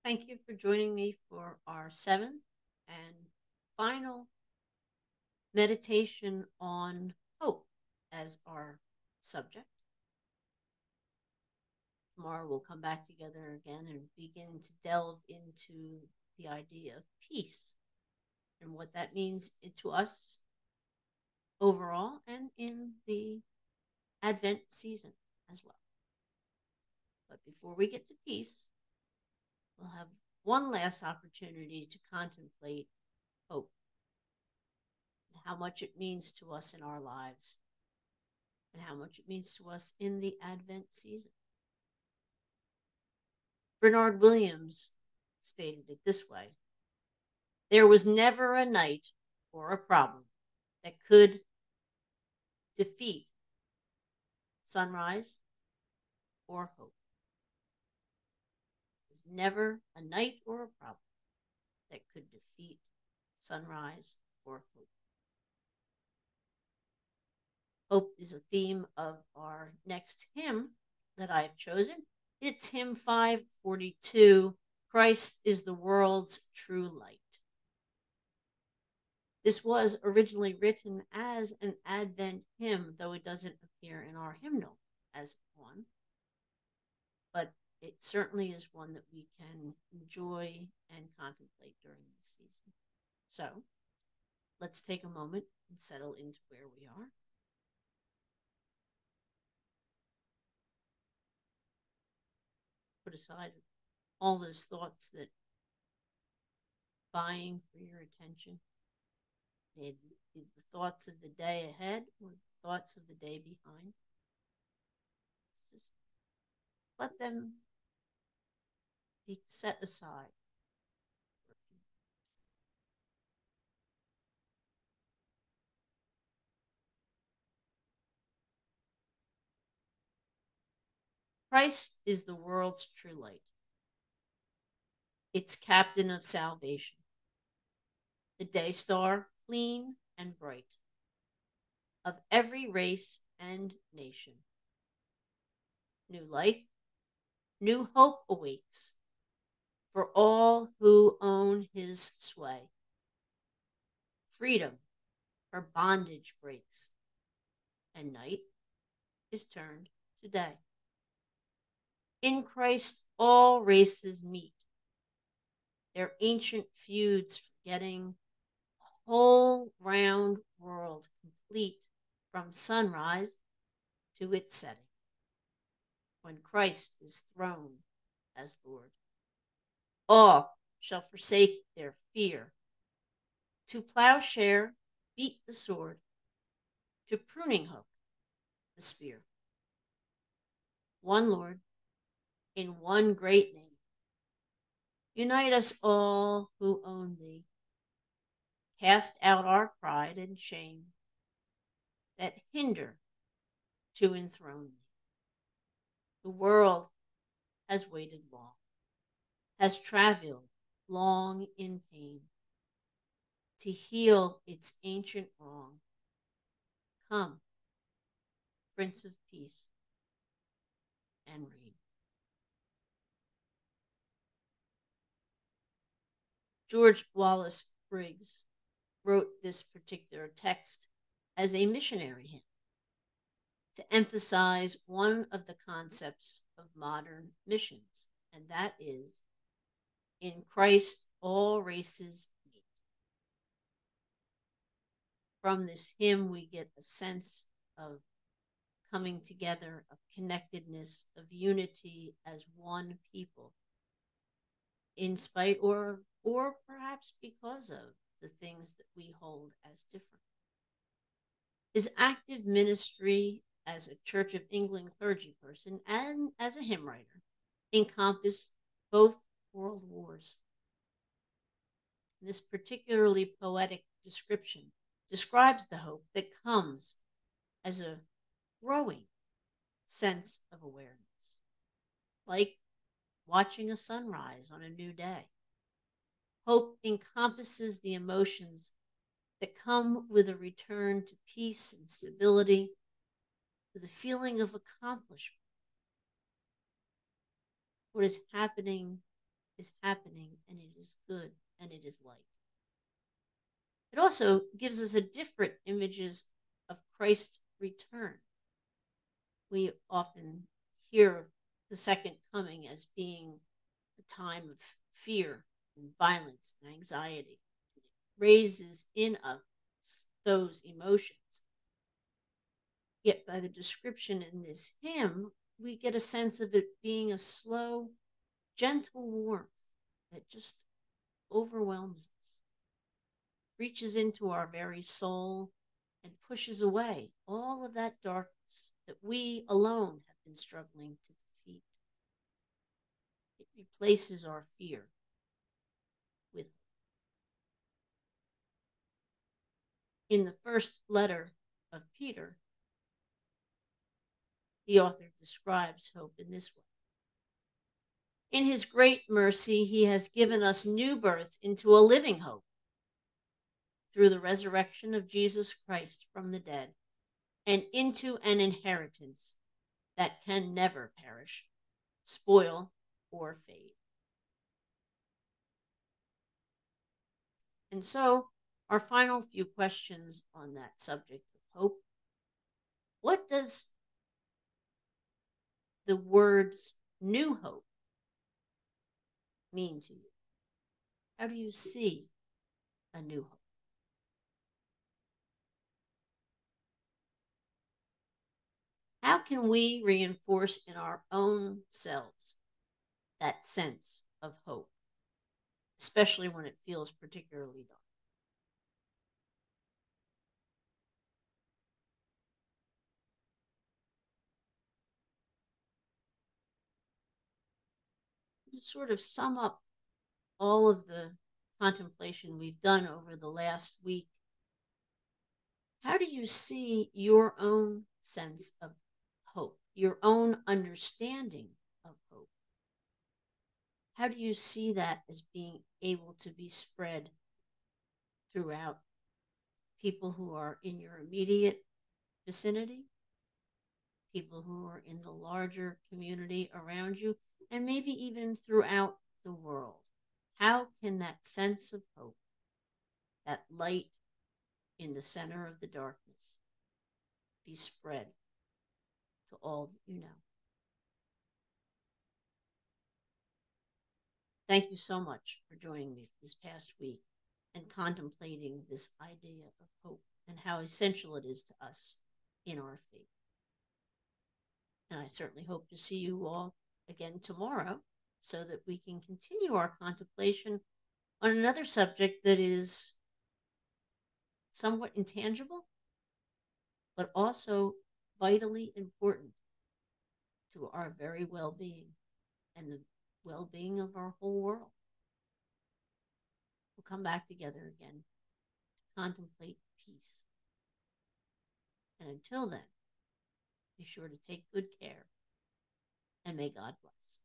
Thank you for joining me for our seventh and final meditation on hope as our subject. Tomorrow we'll come back together again and begin to delve into the idea of peace and what that means to us overall and in the Advent season as well. But before we get to peace, we'll have one last opportunity to contemplate hope and how much it means to us in our lives and how much it means to us in the Advent season. Bernard Williams stated it this way: there was never a night or a problem that could defeat sunrise or hope. There's never a night or a problem that could defeat sunrise or hope. Hope is a theme of our next hymn that I have chosen. It's hymn 542, Christ is the world's true light. This was originally written as an Advent hymn, though it doesn't appear in our hymnal as one. But it certainly is one that we can enjoy and contemplate during this season. So let's take a moment and settle into where we are. Put aside all those thoughts that vying for your attention. Maybe the thoughts of the day ahead or the thoughts of the day behind. Just let them be set aside. Christ is the world's true light, its captain of salvation, the day star clean and bright, of every race and nation. New life, new hope awakes for all who own his sway. Freedom, her bondage breaks, and night is turned to day. In Christ all races meet, their ancient feuds forgetting, a whole round world complete from sunrise to its setting, when Christ is throned as Lord. All shall forsake their fear, to plowshare beat the sword, to pruning hook the spear. One Lord, in one great name, unite us all who own thee. Cast out our pride and shame that hinder to enthrone thee. The world has waited long, has traveled long in pain to heal its ancient wrong. Come, Prince of Peace, and reign. George Wallace Briggs wrote this particular text as a missionary hymn to emphasize one of the concepts of modern missions, and that is, in Christ all races meet. From this hymn, we get a sense of coming together, of connectedness, of unity as one people, in spite or perhaps because of the things that we hold as different. His active ministry as a Church of England clergy person and as a hymn writer encompassed both world wars. This particularly poetic description describes the hope that comes as a growing sense of awareness, like watching a sunrise on a new day. Hope encompasses the emotions that come with a return to peace and stability, with a feeling of accomplishment. What is happening is happening, and it is good, and it is light. It also gives us a different images of Christ's return. We often hear of the second coming as being a time of fear and violence and anxiety. It raises in us those emotions. Yet by the description in this hymn, we get a sense of it being a slow, gentle warmth that just overwhelms us, reaches into our very soul, and pushes away all of that darkness that we alone have been struggling to defeat. It replaces our fear with. In the first letter of Peter, the author describes hope in this way. In his great mercy, he has given us new birth into a living hope through the resurrection of Jesus Christ from the dead, and into an inheritance that can never perish, spoil, or fade. And so, our final few questions on that subject of hope. What does the words new hope mean to you? How do you see a new hope? How can we reinforce in our own selves that sense of hope, especially when it feels particularly dark? To sort of sum up all of the contemplation we've done over the last week, how do you see your own sense of hope, your own understanding of hope? How do you see that as being able to be spread throughout people who are in your immediate vicinity, people who are in the larger community around you, and maybe even throughout the world? How can that sense of hope, that light in the center of the darkness, be spread to all that you know? Thank you so much for joining me this past week and contemplating this idea of hope and how essential it is to us in our faith. And I certainly hope to see you all again tomorrow so that we can continue our contemplation on another subject that is somewhat intangible, but also vitally important to our very well-being and the well-being of our whole world. We'll come back together again to contemplate peace. And until then, be sure to take good care, and may God bless.